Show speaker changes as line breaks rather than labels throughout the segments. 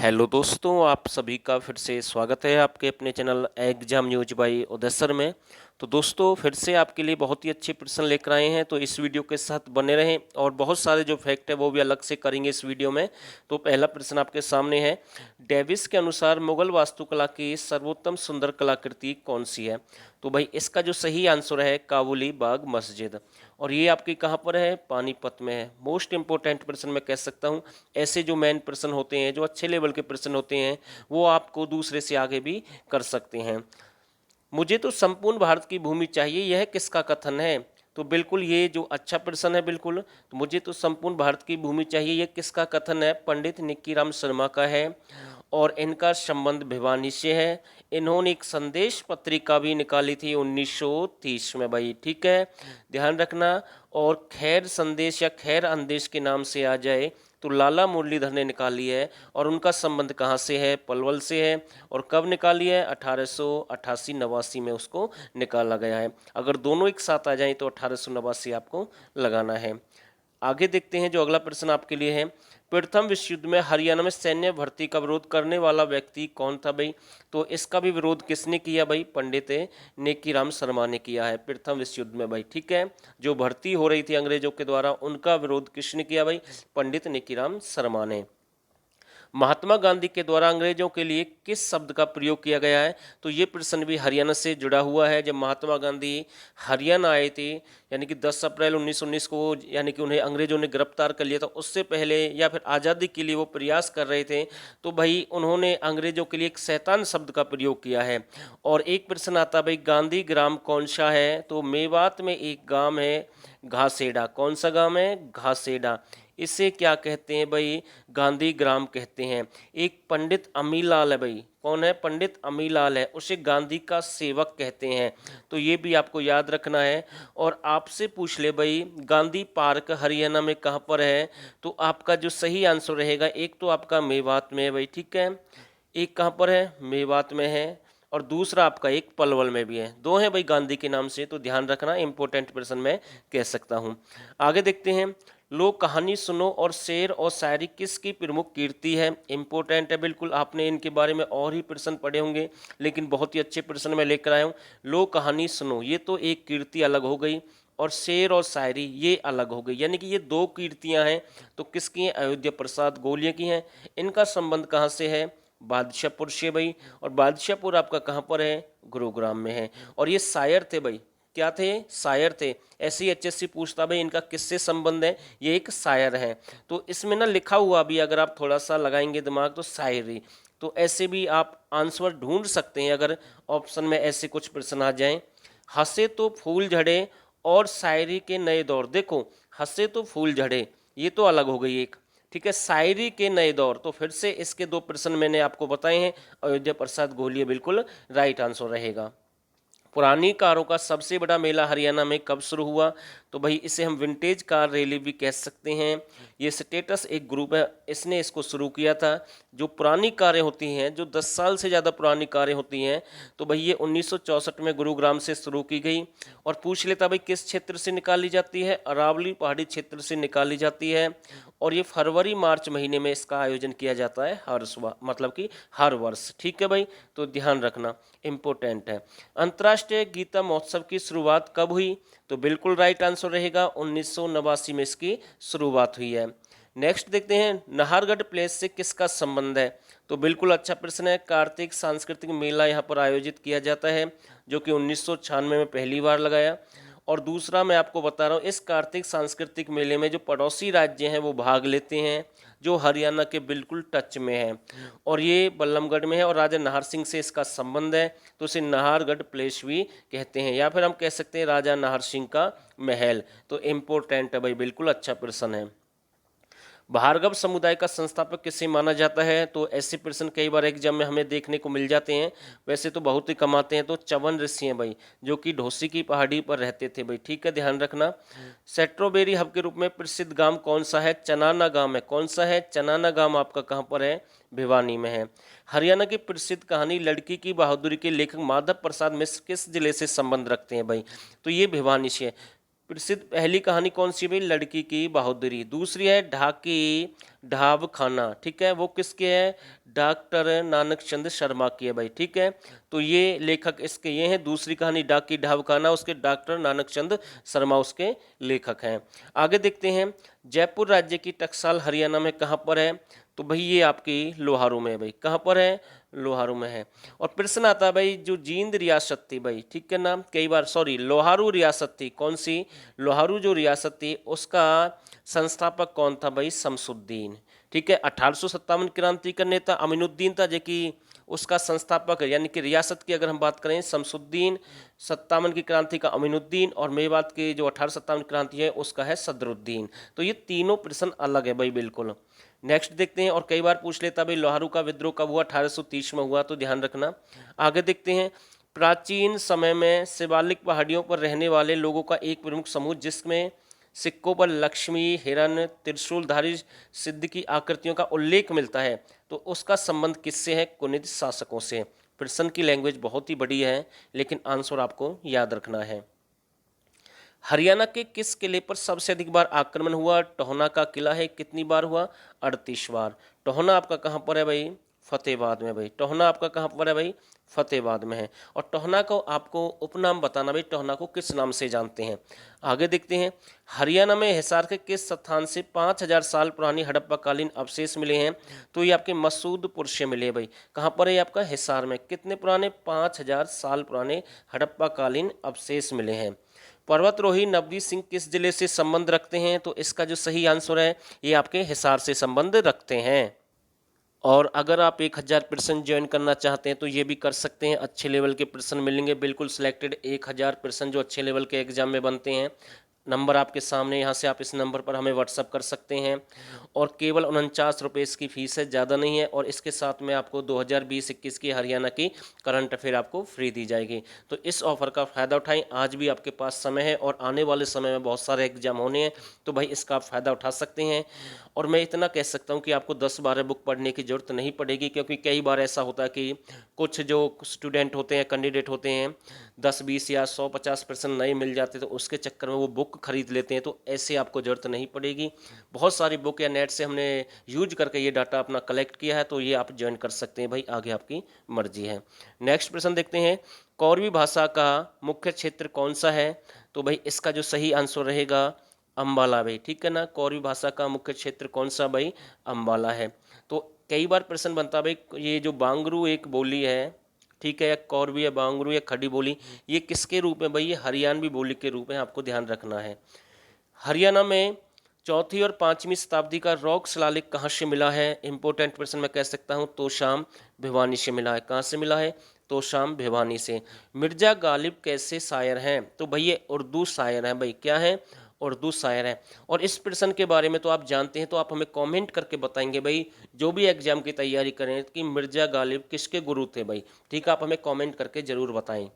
Hello दोस्तों, आप सभी का फिर से स्वागत है आपके अपने चैनल एग्जाम न्यूज बाई उदयसर में। तो दोस्तों फिर से आपके लिए बहुत ही अच्छे प्रश्न लेकर आए हैं, तो इस वीडियो के साथ बने रहें और बहुत सारे जो फैक्ट है वो भी अलग से करेंगे इस वीडियो में। तो पहला प्रश्न आपके सामने है, डेविस के अनुसार मुगल वास्तुकला की सर्वोत्तम सुंदर कलाकृति कौन सी है? तो भाई इसका जो सही आंसर है काबुली बाग मस्जिद, और ये आपकी कहाँ पर है? पानीपत में है। मोस्ट इंपोर्टेंट प्रश्न मैं कह सकता हूँ। ऐसे जो मेन प्रश्न होते हैं, जो अच्छे लेवल के प्रश्न होते हैं, वो आपको दूसरे से आगे भी कर सकते हैं। मुझे तो संपूर्ण भारत की भूमि चाहिए, यह किसका कथन है? तो बिल्कुल ये जो अच्छा प्रश्न है, बिल्कुल तो मुझे तो संपूर्ण भारत की भूमि चाहिए, यह किसका कथन है? पंडित निक्कीराम शर्मा का है, और इनका संबंध भिवानी से है। इन्होंने एक संदेश पत्रिका भी निकाली थी 1930 में भाई, ठीक है, ध्यान रखना। और खैर संदेश या खैर अंदेश के नाम से आ जाए तो लाला मुरलीधर ने निकाली है, और उनका संबंध कहाँ से है? पलवल से है। और कब निकाली है? 1888-89 में उसको निकाला गया है। अगर दोनों एक साथ आ जाएं तो 1889 आपको लगाना है। आगे देखते हैं, जो अगला प्रश्न आपके लिए है, प्रथम विश्व युद्ध में हरियाणा में सैन्य भर्ती का विरोध करने वाला व्यक्ति कौन था भाई? तो इसका भी विरोध किसने किया भाई? पंडित नेकीराम शर्मा ने किया है प्रथम विश्व युद्ध में भाई, ठीक है। जो भर्ती हो रही थी अंग्रेजों के द्वारा, उनका विरोध किसने किया भाई? पंडित नेकीराम शर्मा ने। महात्मा गांधी के द्वारा अंग्रेजों के लिए किस शब्द का प्रयोग किया गया है? तो ये प्रश्न भी हरियाणा से जुड़ा हुआ है। जब महात्मा गांधी हरियाणा आए थे, यानी कि 10 अप्रैल 1919 को, यानी कि उन्हें अंग्रेजों ने गिरफ्तार कर लिया था, उससे पहले या फिर आज़ादी के लिए वो प्रयास कर रहे थे, तो भाई उन्होंने अंग्रेजों के लिए एक शैतान शब्द का प्रयोग किया है। और एक प्रश्न आता भाई, गांधी ग्राम कौन सा है? तो मेवात में एक गांव है घासेडा। कौन सा गांव है? घासेडा। इसे क्या कहते हैं भाई? गांधी ग्राम कहते हैं। एक पंडित अमीलाल है भाई, कौन है? पंडित अमीलाल है, उसे गांधी का सेवक कहते हैं। तो ये भी आपको याद रखना है। और आपसे पूछ ले भाई, गांधी पार्क हरियाणा में कहाँ पर है? तो आपका जो सही आंसर रहेगा, एक तो आपका मेवात में है भाई, ठीक है, एक कहाँ पर है? मेवात में है, और दूसरा आपका एक पलवल में भी है। दो हैं भाई गांधी के नाम से, तो ध्यान रखना, इंपॉर्टेंट प्रश्न मैं कह सकता हूँ। आगे देखते हैं, लोक कहानी सुनो और शेर और शायरी किसकी प्रमुख कीर्ति है? इंपॉर्टेंट है बिल्कुल, आपने इनके बारे में और ही प्रश्न पढ़े होंगे, लेकिन बहुत ही अच्छे प्रश्न मैं लेकर आया हूँ। लोक कहानी सुनो, ये तो एक कीर्ति अलग हो गई, और शेर और शायरी ये अलग हो गई, यानी कि ये दो कीर्तियां हैं। तो किसकी हैं? अयोध्या प्रसाद गोलिया की हैं। इनका संबंध कहाँ से है? बादशाहपुर से भाई। और बादशाहपुर आपका कहाँ पर है? गुरुग्राम में है। और ये शायर थे भाई, क्या थे? शायर थे। ऐसे ही HSC पूछता भाई इनका किससे संबंध है? ये एक शायर है। तो इसमें ना लिखा हुआ भी, अगर आप थोड़ा सा लगाएंगे दिमाग, तो शायरी। तो ऐसे भी आप आंसर ढूंढ सकते हैं अगर ऑप्शन में ऐसे कुछ प्रश्न आ जाएं। हंसे तो फूल झड़े और शायरी के नए दौर, देखो हंसे तो फूल झड़े, ये तो अलग हो गई एक, ठीक है। शायरी के नए दौर, तो फिर से इसके दो प्रश्न मैंने आपको बताए हैं। अयोध्या प्रसाद गोलिया बिल्कुल राइट आंसर रहेगा। पुरानी कारों का सबसे बड़ा मेला हरियाणा में कब शुरू हुआ? तो भाई इसे हम विंटेज कार रैली भी कह सकते हैं। ये स्टेटस एक ग्रुप है, इसने इसको शुरू किया था। जो पुरानी कारें होती हैं, जो 10 साल से ज़्यादा पुरानी कारें होती हैं, तो भाई ये 1964 में गुरुग्राम से शुरू की गई। और पूछ लेता भाई किस क्षेत्र से निकाली जाती है? अरावली पहाड़ी क्षेत्र से निकाली जाती है। और ये फरवरी मार्च महीने में इसका आयोजन किया जाता है, मतलब कि हर वर्ष, ठीक है भाई, तो ध्यान रखना, इम्पोर्टेंट है। अंतर्राष्ट्रीय गीता महोत्सव की शुरुआत कब हुई? तो बिल्कुल राइट आंसर रहेगा 1989 में इसकी शुरुआत हुई है। नेक्स्ट देखते हैं, नाहरगढ़ प्लेस से किसका संबंध है? तो बिल्कुल अच्छा प्रश्न है। कार्तिक सांस्कृतिक मेला यहाँ पर आयोजित किया जाता है, जो कि 1996 में पहली बार लगाया। और दूसरा मैं आपको बता रहा हूँ, इस कार्तिक सांस्कृतिक मेले में जो पड़ोसी राज्य हैं वो भाग लेते हैं, जो हरियाणा के बिल्कुल टच में है, और ये बल्लमगढ़ में है, और राजा नाहर सिंह से इसका संबंध है, तो इसे नाहरगढ़ प्लेस भी कहते हैं, या फिर हम कह सकते हैं राजा नाहर सिंह का महल। तो इम्पोर्टेंट है भाई, बिल्कुल अच्छा प्रश्न है। भार्गव समुदाय का संस्थापक किसे माना जाता है? तो ऐसे प्रश्न कई बार एग्जाम में हमें देखने को मिल जाते हैं, वैसे तो बहुत ही कम आते हैं। तो च्यवन ऋषि हैं भाई, जो कि ढोसी की पहाड़ी पर रहते थे भाई, ठीक है, ध्यान रखना। सेट्रोबेरी हब के रूप में प्रसिद्ध गांव कौन सा है? चनाना गांव है। कौन सा है? चनाना गांव आपका कहाँ पर है? भिवानी में है। हरियाणा की प्रसिद्ध कहानी लड़की की बहादुरी के लेखक माधव प्रसाद मिश्र किस जिले से संबंध रखते हैं भाई? तो ये भिवानी से है। प्रसिद्ध पहली कहानी कौन सी है भाई? लड़की की बहादुरी। दूसरी है ढाकी ढाब खाना, ठीक है, वो किसके है? डॉक्टर नानक चंद शर्मा की है भाई, ठीक है। तो ये लेखक इसके ये हैं। दूसरी कहानी डाकी ढाब खाना, उसके डॉक्टर नानक चंद शर्मा उसके लेखक हैं। आगे देखते हैं, जयपुर राज्य की टकसाल हरियाणा में कहाँ पर है? तो भाई ये आपकी लोहारू में है भाई। कहाँ पर है? लोहारू में है। और प्रश्न आता है भाई, जो जींद रियासत थी भाई, ठीक है ना, कई बार सॉरी लोहारू रियासत थी, कौन सी? लोहारू जो रियासत थी उसका संस्थापक कौन था भाई? शमसुद्दीन, ठीक है। 1857 क्रांति का नेता अमीनुद्दीन था, जो कि उसका संस्थापक है, यानी कि रियासत की अगर हम बात करें शमसुद्दीन, 57 की क्रांति का अमीनुद्दीन, और मेवात की जो 1857 क्रांति है उसका है सदरुद्दीन। तो ये तीनों प्रश्न अलग है भाई, बिल्कुल। नेक्स्ट देखते हैं, और कई बार पूछ लेता भाई लोहारू का विद्रोह कब हुआ? 1830 में हुआ, तो ध्यान रखना। आगे देखते हैं, प्राचीन समय में शिवालिक पहाड़ियों पर रहने वाले लोगों का एक प्रमुख समूह, जिसमें सिक्कों पर लक्ष्मी, हिरण, त्रिशूलधारी सिद्ध की आकृतियों का उल्लेख मिलता है, तो उसका संबंध किससे है? कुनिद शासकों से। प्रश्न की लैंग्वेज बहुत ही बड़ी है, लेकिन आंसर आपको याद रखना है। हरियाणा के किस किले पर सबसे अधिक बार आक्रमण हुआ? टोहना का किला है। कितनी बार हुआ? 38 बार। टोहना आपका कहाँ पर है भाई? फतेहाबाद में भाई। टोहना आपका कहाँ पर है भाई? फतेहाबाद में है। और टोहना को आपको उपनाम बताना भाई, टोहना को किस नाम से जानते हैं। आगे देखते हैं, हरियाणा में हिसार के किस स्थान से 5000 साल पुरानी हड़प्पाकालीन अवशेष मिले हैं? तो ये आपके मसूदपुर से मिले भाई। कहाँ पर है? आपका हिसार में। कितने पुराने? 5000 साल पुराने हड़प्पाकालीन अवशेष मिले हैं। पर्वतरोही नवदीप सिंह किस जिले से संबंध रखते हैं? तो इसका जो सही आंसर है, ये आपके हिसार से संबंध रखते हैं। और अगर आप 1000% ज्वाइन करना चाहते हैं तो ये भी कर सकते हैं। अच्छे लेवल के प्रश्न मिलेंगे, बिल्कुल सिलेक्टेड 1000% जो अच्छे लेवल के एग्जाम में बनते हैं। नंबर आपके सामने, यहाँ से आप इस नंबर पर हमें व्हाट्सअप कर सकते हैं। और केवल 49 रुपये इसकी फ़ीस है, ज़्यादा नहीं है। और इसके साथ में आपको 2020-21 की हरियाणा की करंट अफेयर आपको फ्री दी जाएगी। तो इस ऑफ़र का फ़ायदा उठाएं, आज भी आपके पास समय है, और आने वाले समय में बहुत सारे एग्जाम होने हैं, तो भाई इसका आप फ़ायदा उठा सकते हैं। और मैं इतना कह सकता हूँ कि आपको 10-12 बुक पढ़ने की ज़रूरत नहीं पड़ेगी, क्योंकि कई बार ऐसा होता है कि कुछ जो स्टूडेंट होते हैं, कैंडिडेट होते हैं, 10-20 या 100-50% नहीं मिल जाते, तो उसके चक्कर में वो बुक खरीद लेते हैं। तो ऐसे आपको ज़रूरत नहीं पड़ेगी। बहुत सारी बुक या नेट से हमने यूज करके ये डाटा अपना कलेक्ट किया है, तो ये आप ज्वाइन कर सकते हैं भाई, आगे आपकी मर्जी है। नेक्स्ट प्रश्न देखते हैं, कौरवी भाषा का मुख्य क्षेत्र कौन सा है? तो भाई इसका जो सही आंसर रहेगा अम्बाला भाई, ठीक है ना। कौरवी भाषा का मुख्य क्षेत्र कौन सा भाई? अम्बाला है। तो कई बार प्रश्न बनता भाई, ये जो बांगरू एक बोली है, ठीक है, या कौरवी या बांगरू या खड़ी बोली, ये किसके रूप में भाई? ये हरियाणवी बोली के रूप में, आपको ध्यान रखना है। हरियाणा में चौथी और 5वीं शताब्दी का रॉक शिलालेख कहाँ से मिला है? इंपॉर्टेंट प्रश्न मैं कह सकता हूँ, तोशाम भिवानी से मिला है। कहाँ से मिला है? तोशाम भिवानी से। मिर्जा गालिब कैसे शायर हैं? तो भाई ये उर्दू शायर हैं भाई। क्या है? उर्दू शायर हैं। और इस प्रश्न के बारे में तो आप जानते हैं, तो आप हमें कमेंट करके बताएंगे भाई, जो भी एग्जाम की तैयारी करें, कि मिर्जा गालिब किसके गुरु थे भाई, ठीक है। आप हमें कमेंट करके जरूर बताएं।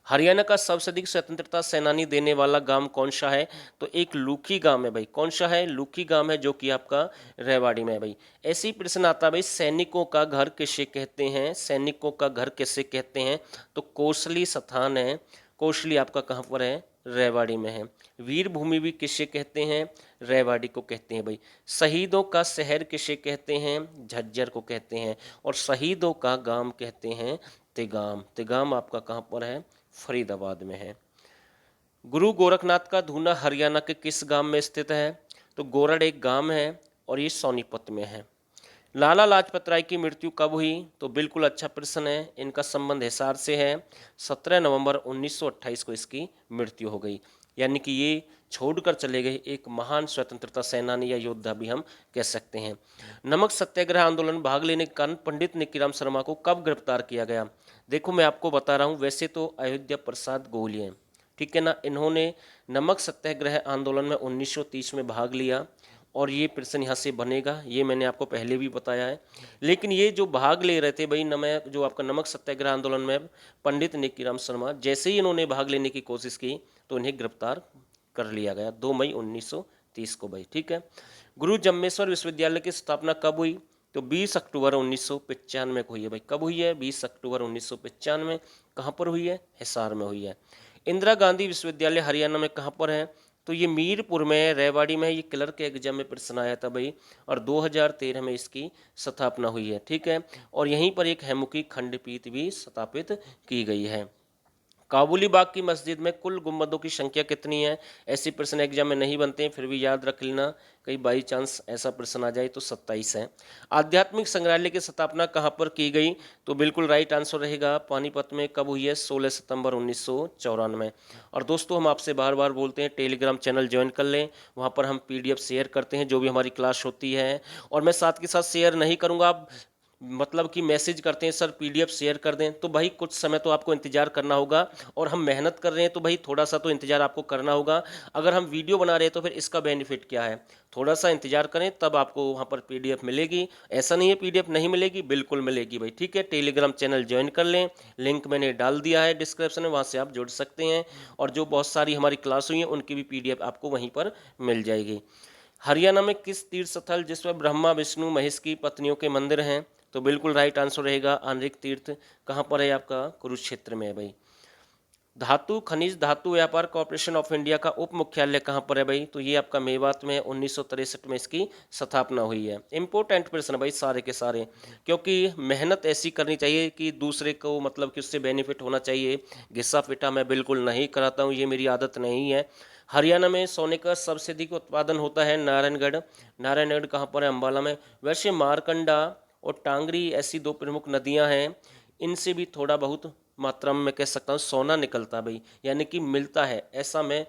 हरियाणा का सबसे अधिक स्वतंत्रता सेनानी देने वाला गांव कौन सा है? तो एक लूखी गांव है भाई। कौन सा है? लूखी गांव है, जो कि आपका रेवाड़ी में है भाई। ऐसे ही प्रश्न आता है भाई, सैनिकों का घर किसे कहते हैं? सैनिकों का घर किसे कहते हैं? तो कोसली स्थान है। कोसली आपका कहाँ पर है? रेवाड़ी में है। वीर भूमि भी किसे कहते हैं? रेवाड़ी को कहते हैं भाई। शहीदों का शहर किसे कहते हैं? झज्जर को कहते हैं। और शहीदों का गांव कहते हैं तिगाम। तिगाम आपका कहाँ पर है? फरीदाबाद में है। गुरु गोरखनाथ का धूना हरियाणा के किस गांव में स्थित है? तो गोरड़ एक गांव है, और ये सोनीपत में है। लाला लाजपत राय की मृत्यु कब हुई? तो बिल्कुल अच्छा प्रश्न है। इनका संबंध हिसार से है। 17 नवंबर 1928 को इसकी मृत्यु हो गई। यानी कि ये छोड़कर चले गए एक महान स्वतंत्रता सेनानी या योद्धा भी हम कह सकते हैं। नमक सत्याग्रह आंदोलन भाग लेने के कारण पंडित निकीराम शर्मा को कब गिरफ्तार किया गया? देखो मैं आपको बता रहा हूँ, वैसे तो अयोध्या प्रसाद गोले हैं, ठीक है ना। इन्होंने नमक सत्याग्रह आंदोलन में 1930 में भाग लिया, और ये प्रश्न यहाँ से बनेगा, ये मैंने आपको पहले भी बताया है। लेकिन ये जो भाग ले रहे थे भाई नमक, जो आपका नमक सत्याग्रह आंदोलन में, पंडित निकीराम शर्मा, जैसे ही इन्होंने भाग लेने की कोशिश की, तो इन्हें गिरफ्तार कर लिया गया 2 मई 1930 को भाई, ठीक है। गुरु जम्मेश्वर विश्वविद्यालय की स्थापना कब हुई? तो 20 अक्टूबर 1995 को हुई है भाई। कब हुई है? 20 अक्टूबर 1995। कहाँ पर हुई है? हिसार में हुई है। इंदिरा गांधी विश्वविद्यालय हरियाणा में कहाँ पर है? तो ये मीरपुर में, रेवाड़ी में, ये क्लर्क के एग्जाम में प्रश्न आया था भाई, और 2013 में इसकी स्थापना हुई है। ठीक है, और यहीं पर एक हैमुकी खंडपीठ भी स्थापित की गई है। काबुली बाग की मस्जिद में कुल गुंबदों की संख्या कितनी है? ऐसे प्रश्न एग्जाम में नहीं बनते हैं, फिर भी याद रख लेना, कहीं बाई चांस ऐसा प्रश्न आ जाए तो 27 है। आध्यात्मिक संग्रहालय की स्थापना कहाँ पर की गई? तो बिल्कुल राइट आंसर रहेगा पानीपत में। कब हुई है? 16 सितंबर 1994। और दोस्तों, हम आपसे बार बार बोलते हैं टेलीग्राम चैनल ज्वाइन कर लें, वहाँ पर हम PDF शेयर करते हैं जो भी हमारी क्लास होती है। और मैं साथ के साथ शेयर नहीं करूँगा, आप मतलब कि मैसेज करते हैं सर PDF शेयर कर दें, तो भाई कुछ समय तो आपको इंतजार करना होगा, और हम मेहनत कर रहे हैं तो भाई थोड़ा सा तो इंतजार आपको करना होगा। अगर हम वीडियो बना रहे हैं तो फिर इसका बेनिफिट क्या है? थोड़ा सा इंतजार करें, तब आपको वहाँ पर PDF मिलेगी। ऐसा नहीं है PDF नहीं मिलेगी, बिल्कुल मिलेगी भाई। ठीक है, टेलीग्राम चैनल ज्वाइन कर लें, लिंक मैंने डाल दिया है डिस्क्रिप्शन में, वहाँ से आप जुड़ सकते हैं। और जो बहुत सारी हमारी क्लास हुई हैं उनकी भी PDF आपको वहीं पर मिल जाएगी। हरियाणा में किस तीर्थ स्थल जिसमें ब्रह्मा विष्णु महेश की पत्नियों के मंदिर हैं? तो बिल्कुल राइट आंसर रहेगा आंतरिक तीर्थ। कहाँ पर है आपका? कुरुक्षेत्र में है भाई। धातु खनिज धातु व्यापार कॉर्पोरेशन ऑफ इंडिया का उप मुख्यालय कहाँ पर है भाई? तो ये आपका मेवात में 1963 में इसकी स्थापना हुई है। इंपॉर्टेंट प्रश्न भाई सारे के सारे, क्योंकि मेहनत ऐसी करनी चाहिए कि दूसरे को मतलब कि उससे बेनिफिट होना चाहिए। घिस्सा पिटा मैं बिल्कुल नहीं कराता हूँ, ये मेरी आदत नहीं है। हरियाणा में सोने का सबसे अधिक उत्पादन होता है नारायणगढ़। नारायणगढ़ कहाँ पर है? अम्बाला में। वैसे मारकंडा और टांगरी ऐसी दो प्रमुख नदियाँ हैं, इनसे भी थोड़ा बहुत मात्रा में मैं कह सकता हूँ सोना निकलता है भाई, यानी कि मिलता है, ऐसा मैं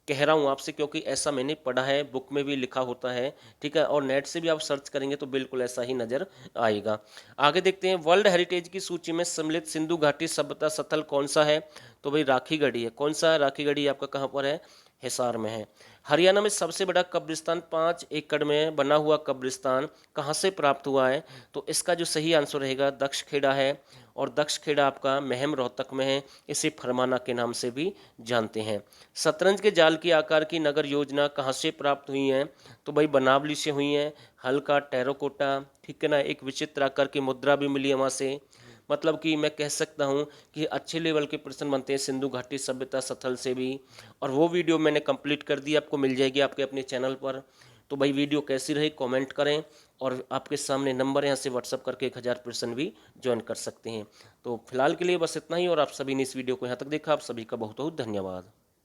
कह रहा हूँ आपसे, क्योंकि ऐसा मैंने पढ़ा है, बुक में भी लिखा होता है। ठीक है, और नेट से भी आप सर्च करेंगे तो बिल्कुल ऐसा ही नज़र आएगा। आगे देखते हैं, वर्ल्ड हेरिटेज की सूची में सम्मिलित सिंधु घाटी सभ्यता स्थल कौन सा है? तो भाई राखी गढ़ी है। कौन सा? राखी गढ़ी आपका कहाँ पर है? हिसार में है। हरियाणा में सबसे बड़ा कब्रिस्तान 5 एकड़ में बना हुआ कब्रिस्तान कहाँ से प्राप्त हुआ है? तो इसका जो सही आंसर रहेगा दक्ष खेड़ा है, और दक्ष खेड़ा आपका महम रोहतक में है। इसे फरमाना के नाम से भी जानते हैं। शतरंज के जाल की आकार की नगर योजना कहाँ से प्राप्त हुई है? तो भाई बनावली से हुई है। हल्का टेराकोटा, ठीक है ना, एक विचित्र आकार की मुद्रा भी मिली है वहाँ से। मतलब कि मैं कह सकता हूँ कि अच्छे लेवल के प्रश्न बनते हैं सिंधु घाटी सभ्यता स्थल से भी। और वो वीडियो मैंने कंप्लीट कर दी, आपको मिल जाएगी आपके अपने चैनल पर। तो भाई वीडियो कैसी रही कमेंट करें, और आपके सामने नंबर है, यहाँ से व्हाट्सअप करके 1000 पर्सन भी ज्वाइन कर सकते हैं। तो फिलहाल के लिए बस इतना ही, और आप सभी ने इस वीडियो को यहाँ तक देखा, आप सभी का बहुत बहुत धन्यवाद।